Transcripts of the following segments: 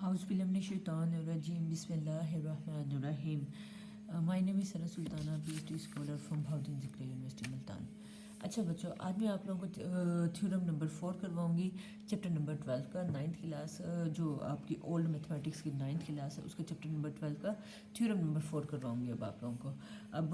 Auzubillahiminash-shaytanir-rajim. Bismillahir-rahmanir-rahim. My name is Sana Sultana, PhD scholar from Bhawdin Zikri University, Multan. अच्छा बच्चों, आज मैं आप लोगों को थ्योरम नंबर 4 करवाऊंगी, चैप्टर नंबर 12 का 9th क्लास, जो आपकी ओल्ड मैथमेटिक्स की 9th क्लास है उसका चैप्टर नंबर 12 का थ्योरम नंबर 4 करवाऊंगी अब आप लोगों को. अब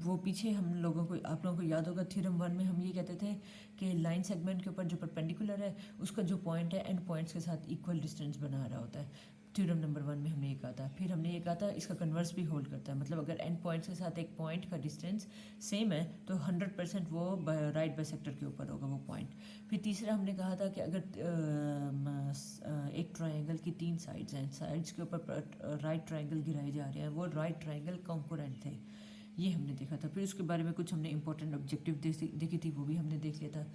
वो पीछे हम लोगों को आप लोगों को याद होगा थ्योरम 1 में हम ये कहते थे कि लाइन सेगमेंट के ऊपर जो परपेंडिकुलर है उसका जो पॉइंट है एंड पॉइंट्स के साथ इक्वल डिस्टेंस बना रहा होता है. थ्योरम नंबर 1 में हमने ये कहा था. फिर हमने ये कहा था इसका कन्वर्स भी होल्ड करता है, मतलब अगर एंड पॉइंट्स के साथ एक पॉइंट का डिस्टेंस सेम है तो 100% वो राइट बाइसेक्टर के ऊपर होगा वो पॉइंट. फिर तीसरा हमने कहा था कि अगर एक ट्रायंगल की 3 साइड्स हैं, साइड्स के ऊपर राइट ट्रायंगल गिराए जा रहे हैं, वो राइट ट्रायंगल कॉन्करेंट थे, ये हमने देखा था. फिर उसके बारे में कुछ हमने इंपॉर्टेंट ऑब्जेक्टिव देखी थी, वो भी हमने देख लिया था.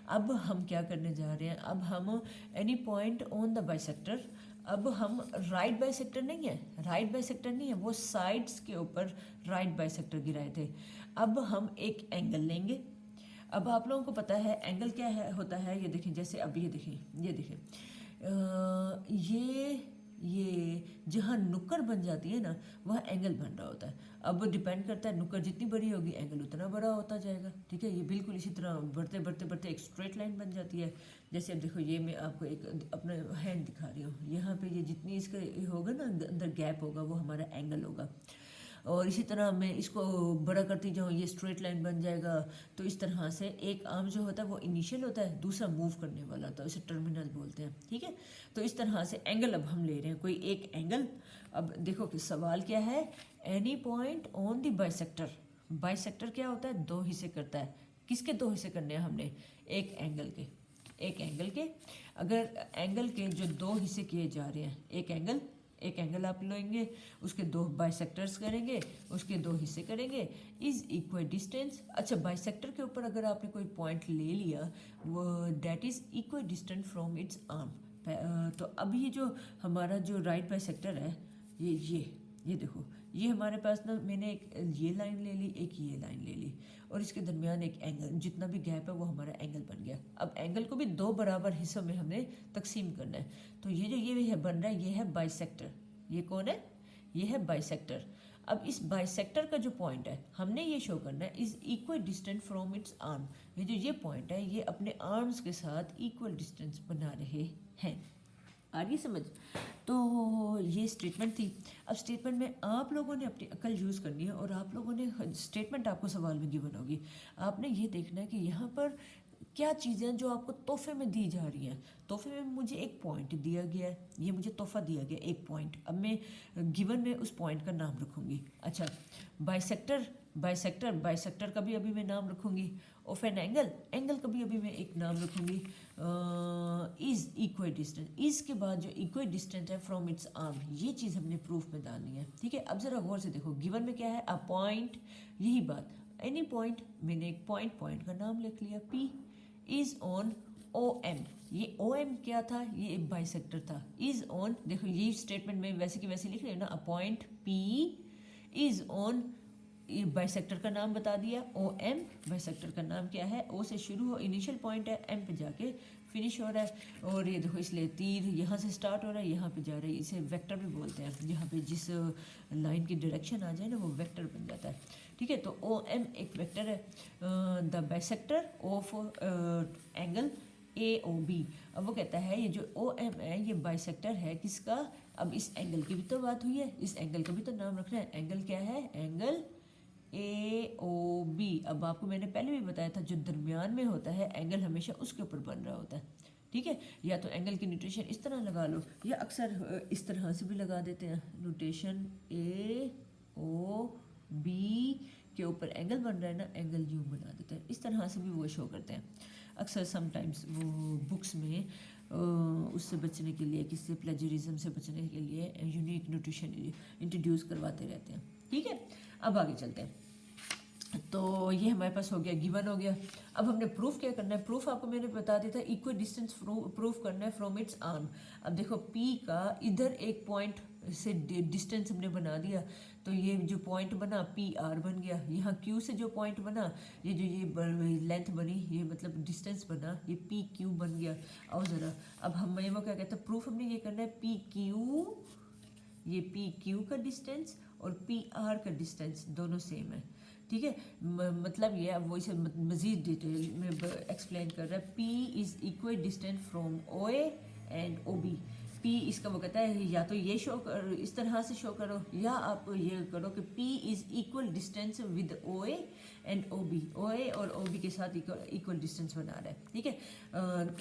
अब हम क्या करने जा रहे हैं, अब हम any point on the bisector, अब हम राइट बाइसेक्टर नहीं है, राइट बाइसेक्टर नहीं है, वो साइड्स के ऊपर राइट बाइसेक्टर गिराए थे. अब हम एक एंगल लेंगे. अब आप लोगों को पता है एंगल क्या है होता है, ये देखें, जैसे अब ये देखें ये जहाँ नुक्कड़ बन जाती है ना वह एंगल बन रहा होता है. अब डिपेंड करता है नुक्कड़ जितनी बड़ी होगी एंगल उतना बड़ा होता जाएगा. ठीक है, ये बिल्कुल इसी तरह बढ़ते बढ़ते बढ़ते एक स्ट्रेट लाइन बन जाती है. जैसे अब देखो, ये मैं आपको एक अपना हैंड दिखा रही हूँ, यहाँ पे ये जितनी इसका होगा ना अंदर गैप होगा वो हमारा एंगल होगा. और इसी तरह मैं इसको बड़ा करती जाऊँ, ये स्ट्रेट लाइन बन जाएगा. तो इस तरह से एक आर्म जो होता है वो इनिशियल होता है, दूसरा मूव करने वाला होता है, इसे टर्मिनल बोलते हैं. ठीक है, तो इस तरह से एंगल अब हम ले रहे हैं, कोई एक एंगल. अब देखो कि सवाल क्या है, any point on the bisector. Bisector क्या होता है, 2 हिस्से करता है. किसके 2 हिस्से करने हैं हमने, एक एंगल के. एक एंगल के, अगर एंगल के जो 2 हिस्से किए जा रहे हैं, एक एंगल आप लेंगे, उसके 2 बाइसेक्टर्स करेंगे, उसके 2 हिस्से करेंगे, इज इक्वल डिस्टेंस. अच्छा, बाइसेक्टर के ऊपर अगर आपने कोई पॉइंट ले लिया, वो that is equal distance from its arm. तो अब ये जो हमारा जो राइट बाइसेक्टर है, ये देखो, ये हमारे पास ना, मैंने एक ये लाइन ले ली, एक ये लाइन ले ली, और इसके दरमियान एक एंगल, जितना भी गैप है वो हमारा एंगल बन गया. अब एंगल को भी 2 बराबर हिस्सों में हमने तकसीम करना है. तो ये जो ये है बन रहा है, ये है बाइसेक्टर. ये कौन है, ये है बाइसेक्टर. अब इस बाइसेक्टर का जो पॉइंट है हमने ये शो करना है, is equal distance from its arm. ये जो ये पॉइंट है ये अपने आर्म्स के साथ इक्वल डिस्टेंस बना रहे हैं. आ रही समझ. तो ये स्टेटमेंट थी. अब स्टेटमेंट में आप लोगों ने अपनी अकल यूज़ करनी है, और आप लोगों ने स्टेटमेंट आपको सवाल में गिवन होगी. आपने ये देखना है कि यहाँ पर क्या चीज़ें जो आपको तोहफे में दी जा रही हैं. तोहफे में मुझे एक पॉइंट दिया गया है, ये मुझे तोहफा दिया गया एक पॉइंट. अब मैं गिवन में उस पॉइंट का नाम रखूँगी. अच्छा, बाइसेक्टर का भी अभी मैं नाम रखूँगी. ऑफ एन एंगल का भी अभी मैं एक नाम रखूँगी. इज इक्वल डिस्टेंस, इज के बाद जो इक्वल डिस्टेंस है फ्रॉम इट्स आर्म, ये चीज़ हमने प्रूफ में डालनी है. ठीक है, अब ज़रा गौर से देखो, गिवन में क्या है, अ पॉइंट, यही बात, एनी पॉइंट. मैंने एक पॉइंट का नाम लिख लिया, P is on O M. ये ओ एम क्या था, ये एक बाइसेक्टर था. इज ऑन, देखो ये स्टेटमेंट में वैसे की वैसे लिख रहे हैं ना, a point P is on, ये बाइसेक्टर का नाम बता दिया, ओ एम. बाइसेक्टर का नाम क्या है, ओ से शुरू हो, इनिशियल पॉइंट है, एम पे जाके फिनिश हो रहा है. और ये देखो, इसलिए तीर यहाँ से स्टार्ट हो रहा है, यहाँ पे जा रहा है. इसे वेक्टर भी बोलते हैं, यहाँ पे जिस लाइन की डायरेक्शन आ जाए ना वो वेक्टर बन जाता है. ठीक है, तो ओ एम एक वेक्टर है. The bisector of angle A O B. अब वो कहता है ये जो ओ एम है ये बाइसेक्टर है किसका. अब इस एंगल की भी तो बात हुई है, इस एंगल का भी तो नाम रखना है. एंगल क्या है, एंगल ए ओ बी. अब आपको मैंने पहले भी बताया था, जो दरमियान में होता है एंगल हमेशा उसके ऊपर बन रहा होता है. ठीक है, या तो एंगल की नोटेशन इस तरह लगा लो, या अक्सर इस तरह से भी लगा देते हैं नोटेशन, ए ओ बी के ऊपर एंगल बन रहा है ना, एंगल यू बना देते हैं. इस तरह से भी वो शो करते हैं अक्सर समटाइम्स वो बुक्स में. उससे बचने के लिए, किससे, प्लेजरिज्म से बचने के लिए यूनिक नोटेशन इंट्रोड्यूस करवाते रहते हैं. ठीक है, अब आगे चलते हैं. तो ये हमारे पास हो गया, गिवन हो गया। अब हमने प्रूफ क्या करना है, प्रूफ आपको मैंने बता दिया था, इक्वल डिस्टेंस प्रूफ करना है फ्रॉम इट्स आर्म। अब देखो P का इधर एक पॉइंट से डिस्टेंस हमने बना दिया, तो ये जो पॉइंट बना PR बन गया। यहाँ Q से जो पॉइंट बना, ये जो ये लेंथ बनी, ये मतलब डिस्टेंस बना, ये PQ बन गया। और ज़रा अब हमें वो क्या कहते हैं, प्रूफ हमने ये करना है PQ, ये PQ का डिस्टेंस और PR का डिस्टेंस दोनों सेम है, ठीक है। मतलब ये अब वो इसे मज़ीद डिटेल में एक्सप्लेन कर रहा है। P is equal distance from OA and OB। P इसका वो कहता है, या तो ये शो कर, इस तरह से शो करो, या आप ये करो कि P is equal distance with OA and OB। OA और OB के साथ इक्वल डिस्टेंस बना रहा है, ठीक है।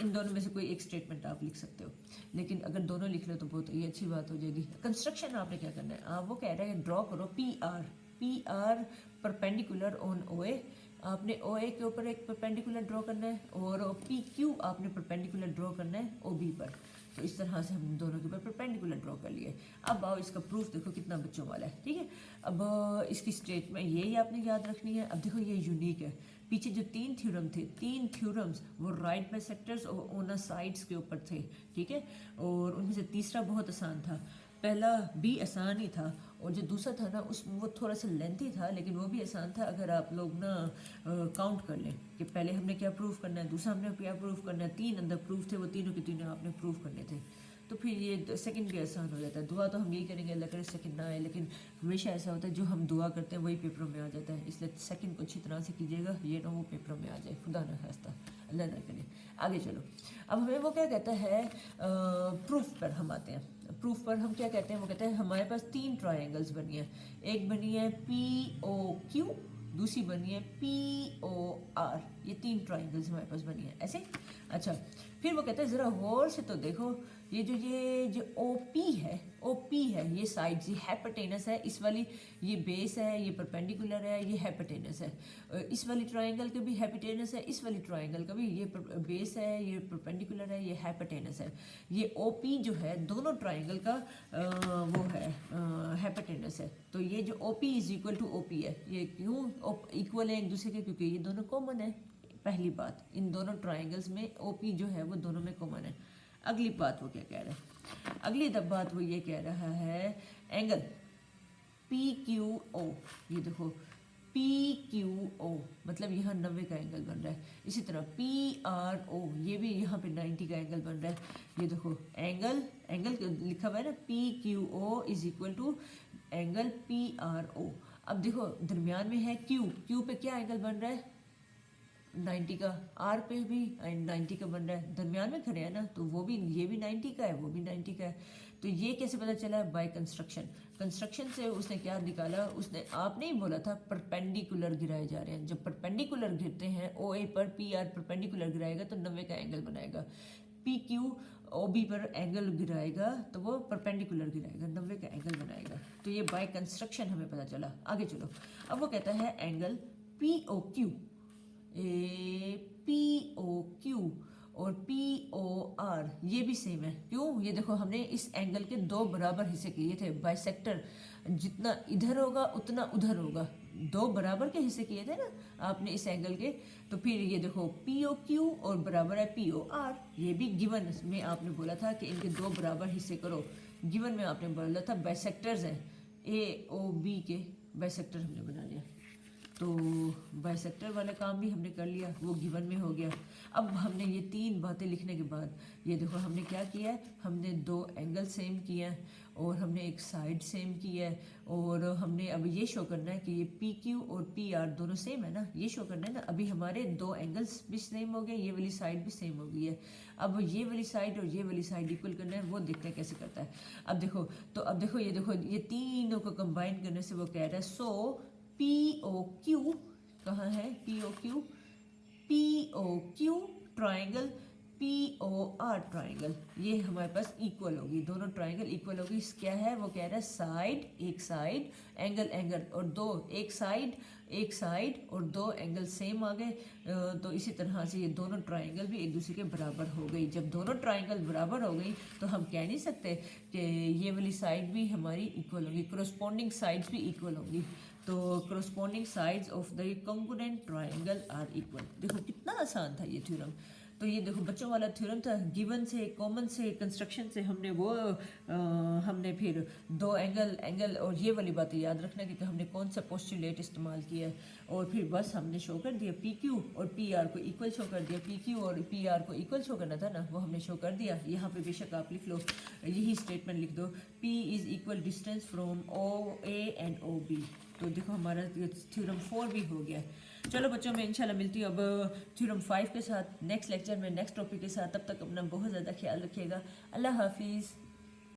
इन दोनों में से कोई एक स्टेटमेंट आप लिख सकते हो, लेकिन अगर दोनों लिख लो तो बहुत ही अच्छी बात हो जाएगी। कंस्ट्रक्शन आपने क्या करना है, आप वो कह रहे हैं ड्रॉ करो PR परपेंडिकुलर ऑन OA। आपने OA के ऊपर एक परपेंडिकुलर ड्रॉ करना है, और PQ आपने परपेंडिकुलर ड्रॉ करना है OB पर। तो इस तरह से हम दोनों के ऊपर परपेंडिकुलर ड्रॉ कर लिए। अब आओ इसका प्रूफ देखो कितना बच्चों वाला है, ठीक है। अब इसकी स्टेटमेंट यही आपने याद रखनी है। अब देखो ये यूनिक है, पीछे जो 3 थ्योरम थे, 3 थ्योरम्स वो राइट बाइसेक्टर्स और ओनर साइड्स के ऊपर थे, ठीक है। और उनमें से तीसरा बहुत आसान था, पहला भी आसान ही था, और जो दूसरा था ना उस वो थोड़ा सा लेंथी था, लेकिन वो भी आसान था अगर आप लोग ना काउंट कर लें कि पहले हमने क्या प्रूफ करना है, दूसरा हमने क्या प्रूफ करना है। 3 अंदर प्रूफ थे, वो तीनों के तीनों आपने प्रूफ करने थे। तो फिर ये सेकंड भी आसान हो जाता है। दुआ तो हम यही करेंगे अल्लाह करे सेकंड ना आए, लेकिन हमेशा ऐसा होता है जो हम दुआ करते हैं वही पेपरों में आ जाता है। इसलिए सेकंड को अच्छी तरह से कीजिएगा, ये ना वो पेपरों में आ जाए, खुदा ना खास्ता, अल्लाह ना करे। आगे चलो, अब हमें वो क्या कहता है, प्रूफ पर हम आते हैं। प्रूफ पर हम क्या कहते हैं, वो कहते हैं हमारे पास 3 ट्रायंगल्स बनी है। एक बनी है POQ, दूसरी बनी है POR। ये 3 ट्रायंगल्स हमारे पास बनी है ऐसे। अच्छा, फिर वो कहते हैं ज़रा गौर से तो देखो, ये जो OP है, ये साइड, ये हाइपोटेनस है, इस वाली ये बेस है, ये परपेंडिकुलर है, ये हाइपोटेनस है। इस वाली ट्रायंगल का भी हाइपोटेनस है, इस वाली ट्रायंगल का भी, ये बेस है, ये परपेंडिकुलर है, ये हाइपोटेनस है। ये OP जो है दोनों ट्रायंगल का वो है हाइपोटेनस है। तो ये जो OP is equal to OP है, ये क्यों इक्वल है एक दूसरे के, क्योंकि ये दोनों कॉमन है। पहली बात, इन दोनों ट्रायंगल्स में OP जो है वो दोनों में कॉमन है। अगली बात वो क्या कह रहा है, अगली बात वो ये कह रहा है एंगल PQO। ये देखो PQO मतलब यहाँ 90 का एंगल बन रहा है। इसी तरह PRO, ये भी यहाँ पे 90 का एंगल बन रहा है। ये देखो एंगल लिखा हुआ है ना, PQO is equal to angle PRO। अब देखो दरमियान में है Q पे क्या एंगल बन रहा है, 90 का। R पे भी 90 का बन रहा है, दरमियान में खड़े हैं ना, तो वो भी, ये भी 90 का है, वो भी 90 का है। तो ये कैसे पता चला, बाय कंस्ट्रक्शन से उसने क्या निकाला, उसने आपने ही बोला था परपेंडिकुलर गिराए जा रहे हैं। जब परपेंडिकुलर गिरते हैं OA पर PR परपेंडिकुलर गिराएगा तो 90 का एंगल बनाएगा। PQ OB पर एंगल गिराएगा तो वो परपेंडिकुलर गिराएगा, 90 का एंगल बनाएगा। तो ये बाय कंस्ट्रक्शन हमें पता चला। आगे चलो, अब वो कहता है एंगल POQ और POR ये भी सेम है। क्यों, ये देखो हमने इस एंगल के 2 बराबर हिस्से किए थे, बाइसेक्टर जितना इधर होगा उतना उधर होगा, 2 बराबर के हिस्से किए थे ना आपने इस एंगल के। तो फिर ये देखो POQ और बराबर है POR, ये भी गिवन में आपने बोला था कि इनके 2 बराबर हिस्से करो। गिवन में आपने बोला था बाइसेक्टर्स हैं, AOB के बाइसेक्टर हमने बना लिया। तो बाइसेक्टर वाला काम भी हमने कर लिया, वो गिवन में हो गया। अब हमने ये 3 बातें लिखने के बाद ये देखो हमने क्या किया है, हमने 2 एंगल सेम किया है और हमने एक साइड सेम किया है, और हमने अब ये शो करना है कि ये PQ और PR दोनों सेम है ना, ये शो करना है ना। अभी हमारे 2 एंगल्स भी सेम हो गए, ये वाली साइड भी सेम हो गई है। अब ये वाली साइड और ये वाली साइड इक्वल करना है, वो देखते हैं कैसे करता है। अब देखो ये तीनों को कंबाइन करने से वो कह रहा है, सो POQ कहाँ है, POQ ट्राइंगल POR ट्राइंगल, ये हमारे पास इक्वल होगी, दोनों ट्राइंगल इक्वल होगी। क्या है, वो कह रहा है साइड, एक साइड, एंगल और 2, एक साइड और 2 एंगल सेम आ गए। तो इसी तरह से ये दोनों ट्राइंगल भी एक दूसरे के बराबर हो गई। जब दोनों ट्राइंगल बराबर हो गई तो हम कह नहीं सकते कि ये वाली साइड भी हमारी इक्वल होगी, कोरस्पॉन्डिंग साइड्स भी इक्वल होंगी। तो corresponding sides of the congruent triangle are equal। देखो कितना आसान था ये थ्योरम। तो ये देखो बच्चों वाला थ्योरम था, गिवन से, कॉमन से, कंस्ट्रक्शन से हमने वो हमने फिर दो एंगल और ये वाली बातें याद रखना कि हमने कौन सा पोस्टुलेट इस्तेमाल किया, और फिर बस हमने शो कर दिया पी क्यू और पी आर को इक्वल शो कर दिया, पी क्यू और पी आर को इक्वल शो करना था ना, वो हमने शो कर दिया। यहाँ पे बेशक आप लिख लो, यही स्टेटमेंट लिख दो, P is equal distance from O A and O B. तो देखो हमारा थ्योरम 4 भी हो गया। चलो बच्चों, मैं इंशाल्लाह मिलती हूँ अब थ्योरम 5 के साथ नेक्स्ट लेक्चर में, नेक्स्ट टॉपिक के साथ। तब तक अपना बहुत ज़्यादा ख्याल रखिएगा। अल्लाह हाफिज़।